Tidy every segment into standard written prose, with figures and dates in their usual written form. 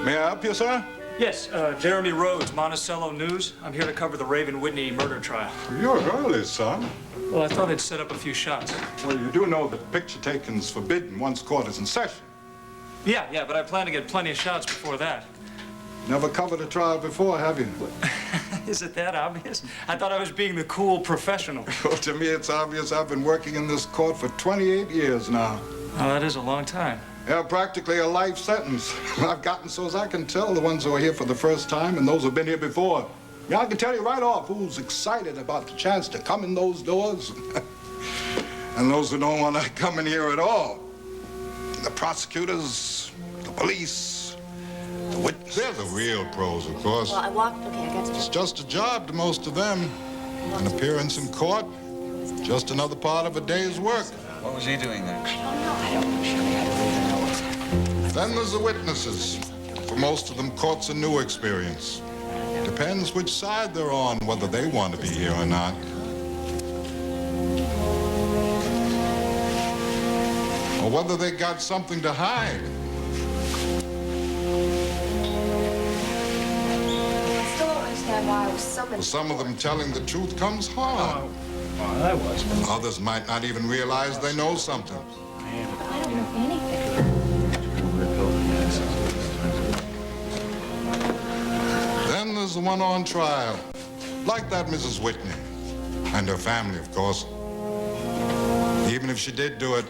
May I help you, sir? Yes, Jeremy Rhodes, Monticello News. I'm here to cover the Raven Whitney murder trial. You're early, son. Well, I thought I'd set up a few shots. Well, you do know that picture taking's forbidden once court is in session. Yeah, but I plan to get plenty of shots before that. Never covered a trial before, have you? Is it that obvious? I thought I was being the cool professional. Well, to me, it's obvious. I've been working in this court for 28 years now. Oh, that is a long time. Yeah, practically a life sentence. I've gotten so as I can tell the ones who are here for the first time and those who've been here before. Yeah, I can tell you right off who's excited about the chance to come in those doors and those who don't want to come in here at all. The prosecutors, the police, the witnesses. They're the real pros, of course. Well, I walked. Okay, I got to. It's just a job to most of them. An appearance in court, just another part of a day's work. What was he doing there? I don't know, Shirley. I don't even know. Then there's the witnesses. For most of them, court's a new experience. Depends which side they're on, whether they want to be here or not. Or whether they got something to hide. I still don't understand why I was summoned. For some of them, telling the truth comes hard. Well, I was. Others might not even realize they know something. I don't know anything. Then there's the one on trial. Like that Mrs. Whitney. And her family, of course. Even if she did do it,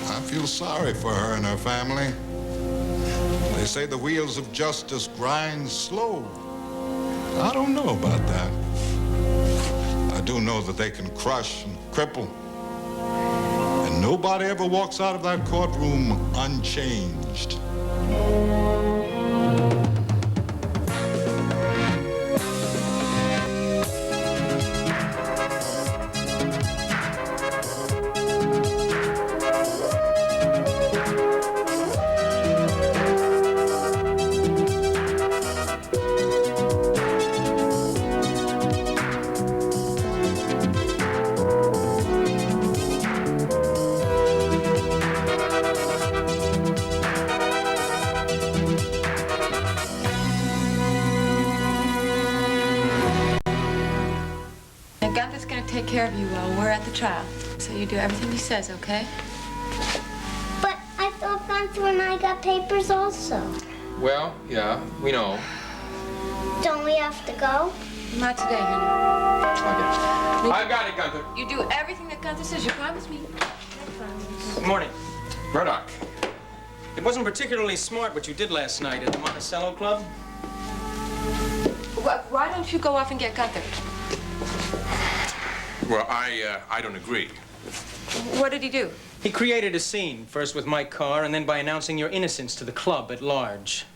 I feel sorry for her and her family. They say the wheels of justice grind slow. I don't know about that. I do know that they can crush and cripple. And nobody ever walks out of that courtroom unchanged. Gunther's gonna take care of you while we're at the trial. So you do everything he says, okay? But I thought Gunther and I got papers also. Well, yeah, we know. Don't we have to go? Not today, honey. I got it, Gunther. You do everything that Gunther says. You promise me? Good morning. Murdoch. It wasn't particularly smart what you did last night at the Monticello Club. Why don't you go off and get Gunther? Well, I don't agree. What did he do? He created a scene, first with my car and then by announcing your innocence to the club at large.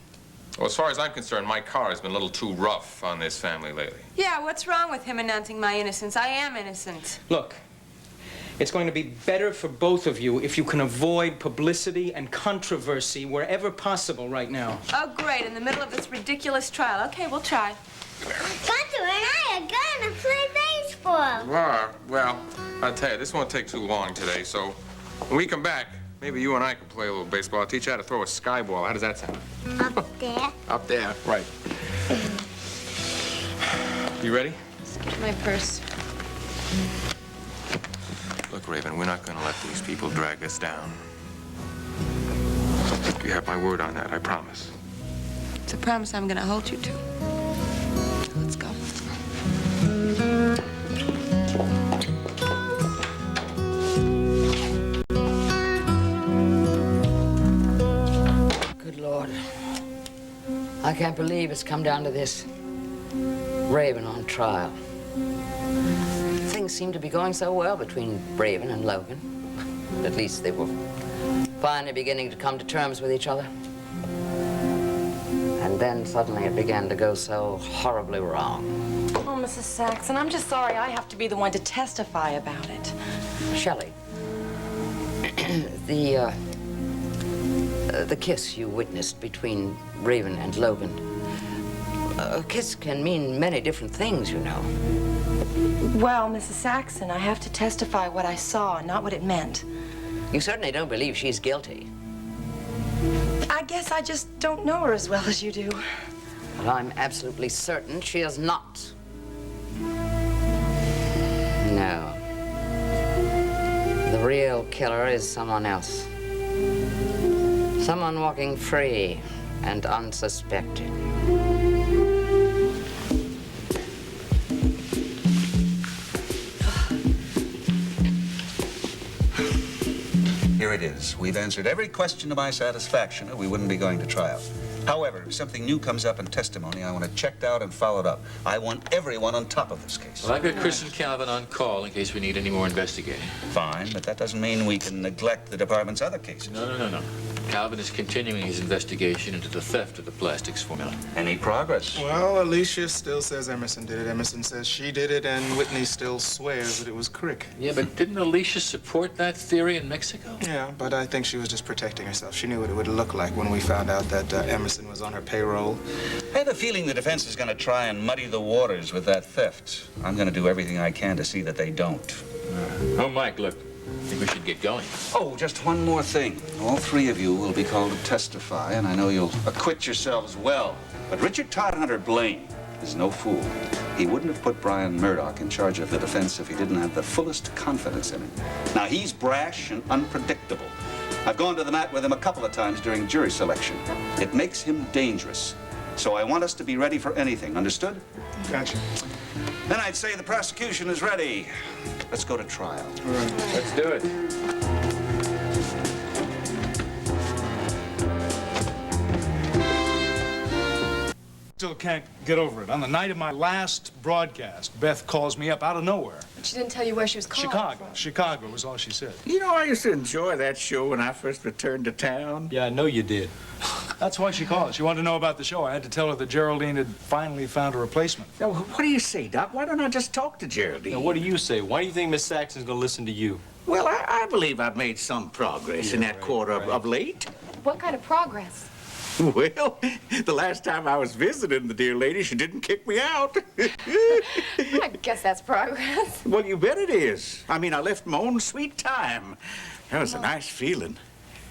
Well, as far as I'm concerned, my car has been a little too rough on this family lately. Yeah, what's wrong with him announcing my innocence? I am innocent. Look, it's going to be better for both of you if you can avoid publicity and controversy wherever possible right now. Oh, great, in the middle of this ridiculous trial. Okay, we'll try. Gunther and I are gonna play baseball. Well, I'll tell you, this won't take too long today, so when we come back, maybe you and I can play a little baseball. I'll teach you how to throw a sky ball. How does that sound? Up there. Up there, right. You ready? Just get my purse. Look, Raven, we're not gonna let these people drag us down. You have my word on that, I promise. It's a promise I'm gonna hold you to. Let's go. Good Lord. I can't believe it's come down to this. Raven on trial. Things seem to be going so well between Raven and Logan. At least they were finally beginning to come to terms with each other. And then suddenly it began to go so horribly wrong. Oh, Mrs. Saxon, I'm just sorry I have to be the one to testify about it. Shelley, the kiss you witnessed between Raven and Logan. A kiss can mean many different things, you know. Well, Mrs. Saxon, I have to testify what I saw, not what it meant. You certainly don't believe she's guilty. I I guess I just don't know her as well as you do. But I'm absolutely certain she is not. No. The real killer is someone else. Someone walking free and unsuspected. Here it is. We've answered every question to my satisfaction, or we wouldn't be going to trial. However, if something new comes up in testimony, I want it checked out and followed up. I want everyone on top of this case. Well, I've got Chris and Calvin on call in case we need any more investigating. Fine, but that doesn't mean we can neglect the department's other cases. No. Calvin is continuing his investigation into the theft of the plastics formula. Any progress? Well, Alicia still says Emerson did it. Emerson says she did it, and Whitney still swears that it was Crick. Yeah, but didn't Alicia support that theory in Mexico? Yeah, but I think she was just protecting herself. She knew what it would look like when we found out that Emerson was on her payroll. I have a feeling the defense is going to try and muddy the waters with that theft. I'm going to do everything I can to see that they don't. Oh, Mike, look. I think we should get going. Oh, just one more thing. All three of you will be called to testify, and I know you'll acquit yourselves well. But Richard Todhunter Blaine is no fool. He wouldn't have put Brian Murdoch in charge of the defense if he didn't have the fullest confidence in him. Now, he's brash and unpredictable. I've gone to the mat with him a couple of times during jury selection. It makes him dangerous. So I want us to be ready for anything, understood? Gotcha. Then I'd say the prosecution is ready. Let's go to trial. All right. Let's do it. Still can't get over it. On the night of my last broadcast, Beth calls me up out of nowhere. But she didn't tell you where she was calling from. Chicago was all she said. You know, I used to enjoy that show when I first returned to town. Yeah, I know you did. That's why she called. She wanted to know about the show. I had to tell her that Geraldine had finally found a replacement. Now, what do you say, Doc? Why don't I just talk to Geraldine? Now, what do you say? Why do you think Miss Saxon's gonna listen to you? Well, I believe I've made some progress in that quarter of late. What kind of progress? Well, the last time I was visiting the dear lady, she didn't kick me out. I guess that's progress. Well, you bet it is. I mean, I left my own sweet time. That was a nice feeling.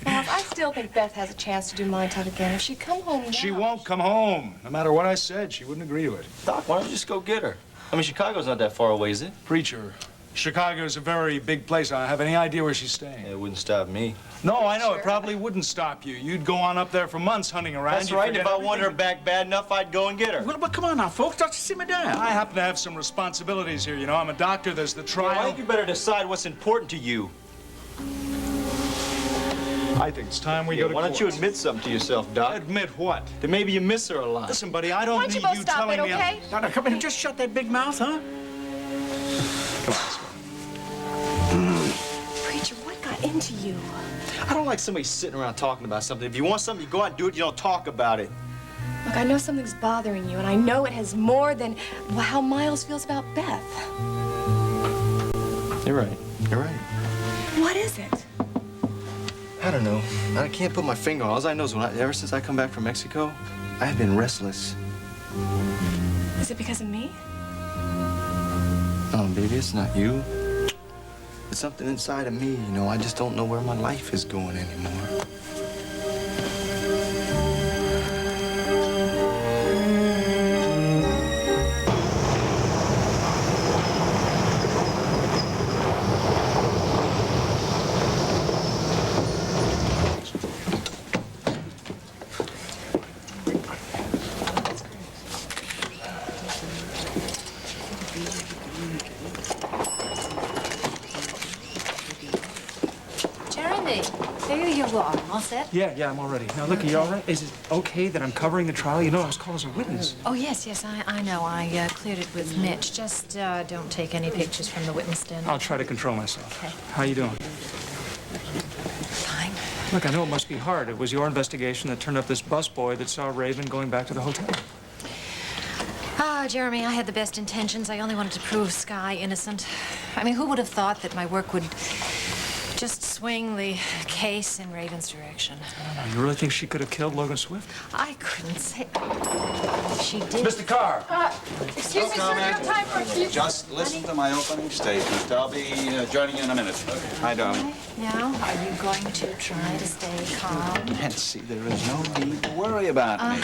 Well, I still think Beth has a chance to do my talk again. If she'd come home now... She won't come home. No matter what I said, she wouldn't agree to it. Doc, why don't you just go get her? I mean, Chicago's not that far away, is it? Preacher, Chicago's a very big place. I don't have any idea where she's staying. It wouldn't stop me. No, I know. Sure. It probably wouldn't stop you. You'd go on up there for months hunting around. That's You'd right. forget If I want her everything. back bad enough, I'd go and get her. Well, but come on now, folks. Don't you simmer down. I happen to have some responsibilities here. You know, I'm a doctor. There's the trial. Well, I think you better decide what's important to you. I think it's time we go to Why don't court. you admit something to yourself, Doc? Admit what? That maybe you miss her a lot. Listen, buddy, I don't Why don't need you both you stop telling it, me. okay? Now, come in. Just shut that big mouth, huh? Preacher, what got into you? I don't like somebody sitting around talking about something. If you want something, you go out and do it. You don't talk about it. Look, I know something's bothering you, and I know it has more than how Miles feels about Beth. You're right. You're right. What is it? I don't know. I can't put my finger on it. All I know is ever since I come back from Mexico, I've been restless. Is it because of me? No, baby, it's not you. It's something inside of me, you know. I just don't know where my life is going anymore. Jeremy, there you are. All set? Yeah, I'm all ready. Now, look, are you all right? Is it okay that I'm covering the trial? You know I was called as a witness. Oh, yes, I know. I cleared it with Mitch. Just don't take any pictures from the witness stand. I'll try to control myself. Okay. How you doing? Fine. Look, I know it must be hard. It was your investigation that turned up this busboy that saw Raven going back to the hotel. Jeremy, I had the best intentions. I only wanted to prove Sky innocent. I mean, who would have thought that my work would Just swing the case in Raven's direction. Oh, you really think she could have killed Logan Swift? I couldn't say. She did. Mr. Carr. Excuse me, sir, do you have time for a few... Just listen to my opening statement. I'll be joining you in a minute. Hi, darling. Now, are you going to try to stay calm? Nancy, there is no need to worry about me.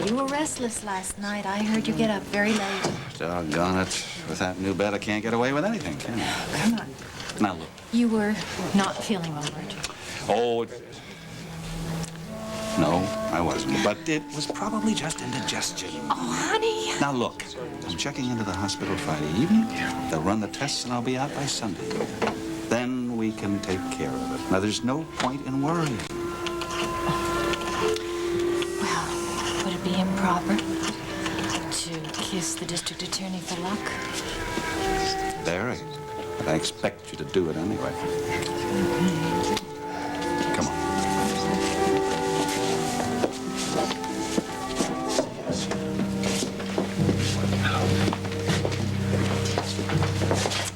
You were restless last night. I heard you get up very late. Doggone it. With that new bed, I can't get away with anything, can I? Come on. Now, look. You were not feeling well, weren't you? Oh, no, I wasn't. But it was probably just indigestion. Oh, honey. Now, look. I'm checking into the hospital Friday evening. They'll run the tests, and I'll be out by Sunday. Then we can take care of it. Now, there's no point in worrying. Well, would it be improper to kiss the district attorney for luck? Very. But I expect you to do it anyway. Come on.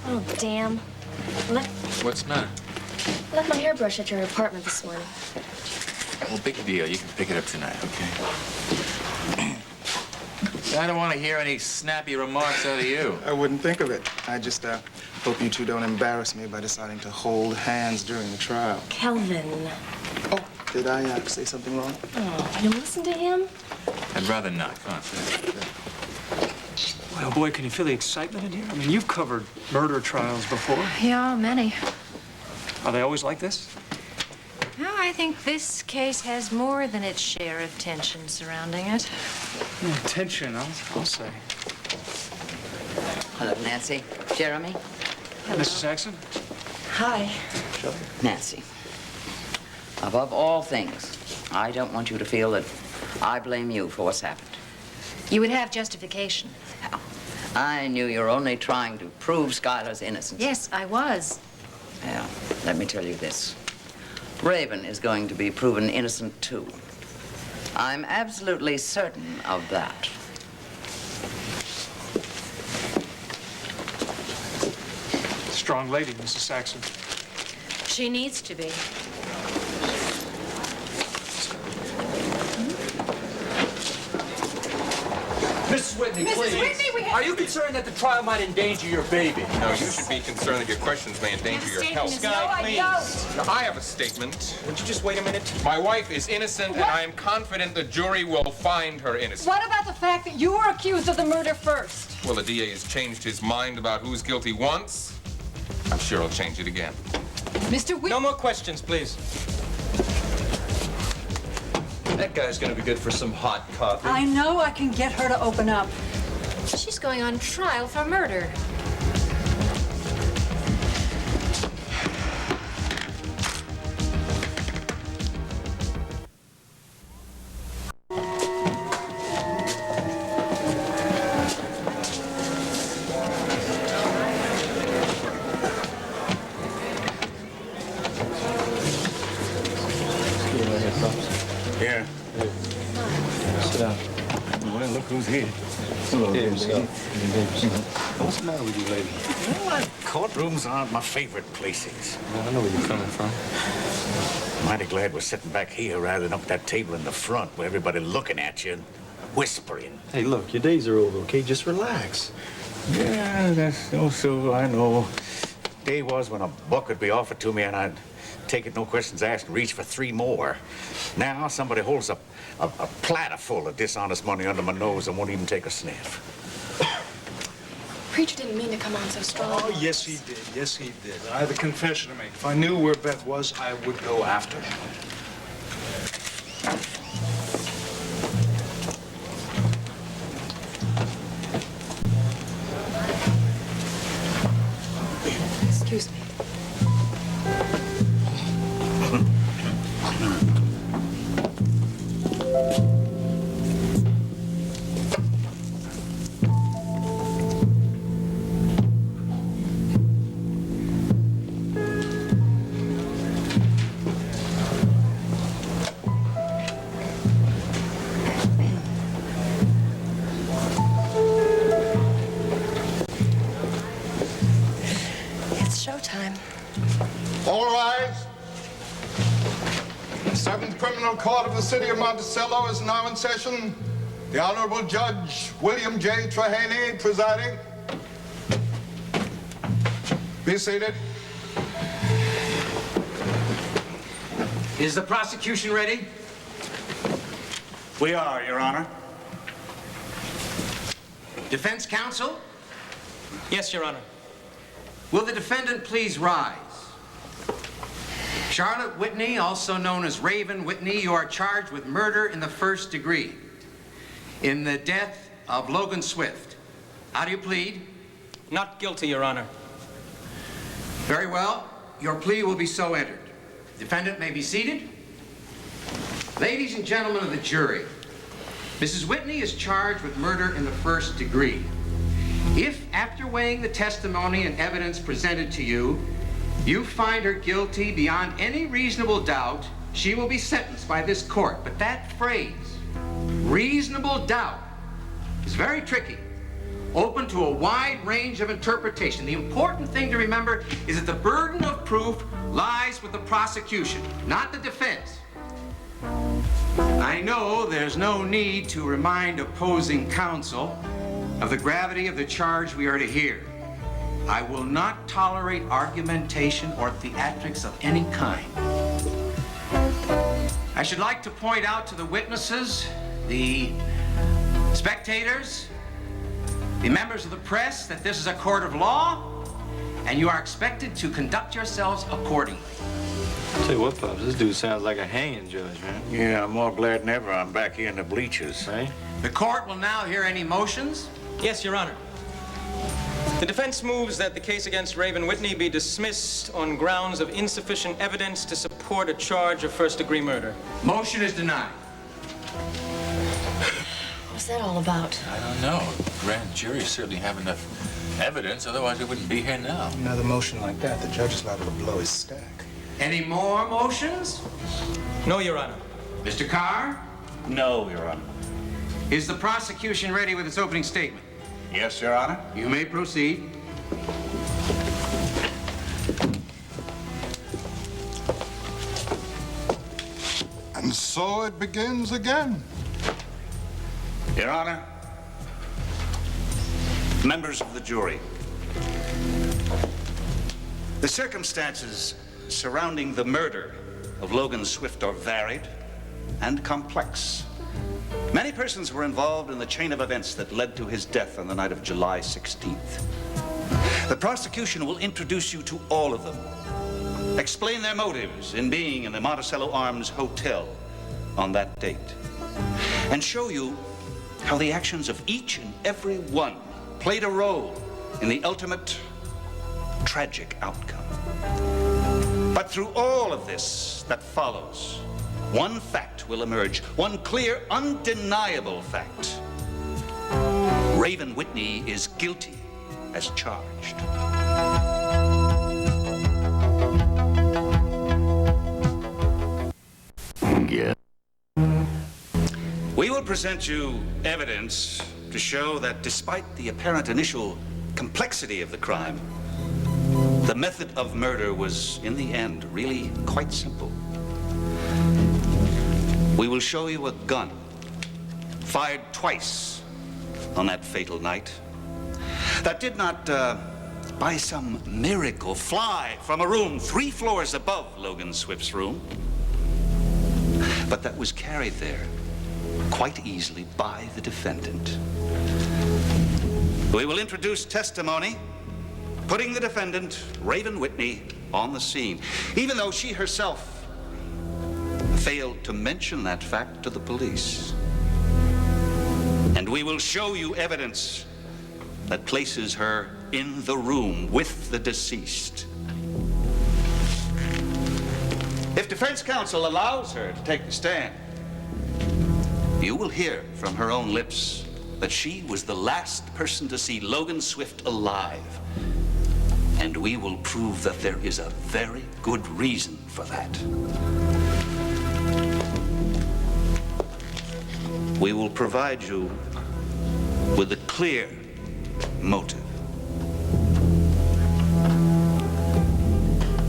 Oh, damn. What's the matter? I left my hairbrush at your apartment this morning. Well, big deal. You can pick it up tonight, okay? I don't want to hear any snappy remarks out of you. I wouldn't think of it. I just hope you two don't embarrass me by deciding to hold hands during the trial. Kelvin. Oh, did I say something wrong? Oh, you listen to him? I'd rather not. Come on, sit. Well, boy, can you feel the excitement in here? I mean, you've covered murder trials before. Yeah, many. Are they always like this? No, I think this case has more than its share of tension surrounding it. Yeah, tension, I'll say. Hello, Nancy. Jeremy. Hello. Mrs. Saxon? Hi. Nancy, above all things, I don't want you to feel that I blame you for what's happened. You would have justification. I knew you were only trying to prove Skylar's innocence. Yes, I was. Well, let me tell you this. Raven is going to be proven innocent, too. I'm absolutely certain of that. Strong lady, Mrs. Saxon. She needs to be. Mrs. Whitney, please. Are you concerned that the trial might endanger your baby? No, you should be concerned that your questions may endanger your health. No, I don't. Now, I have a statement. Would you just wait a minute? My wife is innocent, and I am confident the jury will find her innocent. What about the fact that you were accused of the murder first? Well, the DA has changed his mind about who's guilty once. I'm sure he'll change it again. Mr. Whitney. No more questions, please. That guy's gonna be good for some hot coffee. I know I can get her to open up. She's going on trial for murder. Here. Sit down. Well, look who's here. Hello, What's the matter with you, lady? Well, courtrooms aren't my favorite places. I know where you're coming from. Mighty glad we're sitting back here rather than up at that table in the front where everybody looking at you and whispering. Hey, look, your days are over, okay? Just relax. Yeah, that's also, I know. Day was when a buck would be offered to me and I'd take it, no questions asked, and reach for 3 more. Now somebody holds a platter full of dishonest money under my nose and won't even take a sniff. Preacher didn't mean to come on so strong. Oh, yes, he did. Yes, he did. I have a confession to make. If I knew where Beth was, I would go after her. Excuse me. Seventh Criminal Court of the City of Monticello is now in session. The Honorable Judge William J. Trahaney presiding. Be seated. Is the prosecution ready? We are, Your Honor. Defense counsel? Yes, Your Honor. Will the defendant please rise? Charlotte Whitney, also known as Raven Whitney, you are charged with murder in the first degree in the death of Logan Swift. How do you plead? Not guilty, Your Honor. Very well. Your plea will be so entered. Defendant may be seated. Ladies and gentlemen of the jury, Mrs. Whitney is charged with murder in the first degree. If, after weighing the testimony and evidence presented to you, you find her guilty beyond any reasonable doubt, she will be sentenced by this court. But that phrase, reasonable doubt, is very tricky, open to a wide range of interpretation. The important thing to remember is that the burden of proof lies with the prosecution, not the defense. I know there's no need to remind opposing counsel of the gravity of the charge we are to hear. I will not tolerate argumentation or theatrics of any kind. I should like to point out to the witnesses, the spectators, the members of the press, that this is a court of law, and you are expected to conduct yourselves accordingly. Tell you what, Pops, this dude sounds like a hanging judge, man. Yeah, I'm more glad than ever I'm back here in the bleachers. Right? The court will now hear any motions. Yes, Your Honor. The defense moves that the case against Raven Whitney be dismissed on grounds of insufficient evidence to support a charge of first-degree murder. Motion is denied. What's that all about? I don't know. The grand jury certainly have enough evidence, otherwise it wouldn't be here now. Another motion like that, the judge is liable to blow his stack. Any more motions? No, Your Honor. Mr. Carr? No, Your Honor. Is the prosecution ready with its opening statement? Yes, Your Honor. You may proceed. And so it begins again. Your Honor, members of the jury, the circumstances surrounding the murder of Logan Swift are varied and complex. Many persons were involved in the chain of events that led to his death on the night of July 16th. The prosecution will introduce you to all of them, explain their motives in being in the Monticello Arms Hotel on that date, and show you how the actions of each and every one played a role in the ultimate tragic outcome. But through all of this that follows, one fact will emerge, one clear, undeniable fact. Raven Whitney is guilty as charged. Yeah. We will present you evidence to show that despite the apparent initial complexity of the crime, the method of murder was, in the end, really quite simple. We will show you a gun fired twice on that fatal night that did not, by some miracle, fly from a room 3 floors above Logan Swift's room, but that was carried there quite easily by the defendant. We will introduce testimony putting the defendant, Raven Whitney, on the scene, even though she herself failed to mention that fact to the police. And we will show you evidence that places her in the room with the deceased. If defense counsel allows her to take the stand, you will hear from her own lips that she was the last person to see Logan Swift alive. And we will prove that there is a very good reason for that. We will provide you with a clear motive.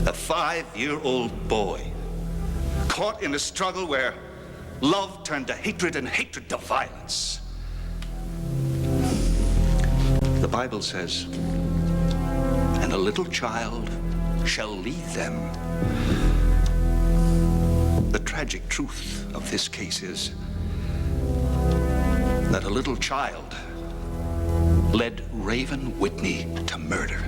A 5-year-old boy caught in a struggle where love turned to hatred and hatred to violence. The Bible says, and a little child shall lead them. The tragic truth of this case is that a little child led Raven Whitney to murder.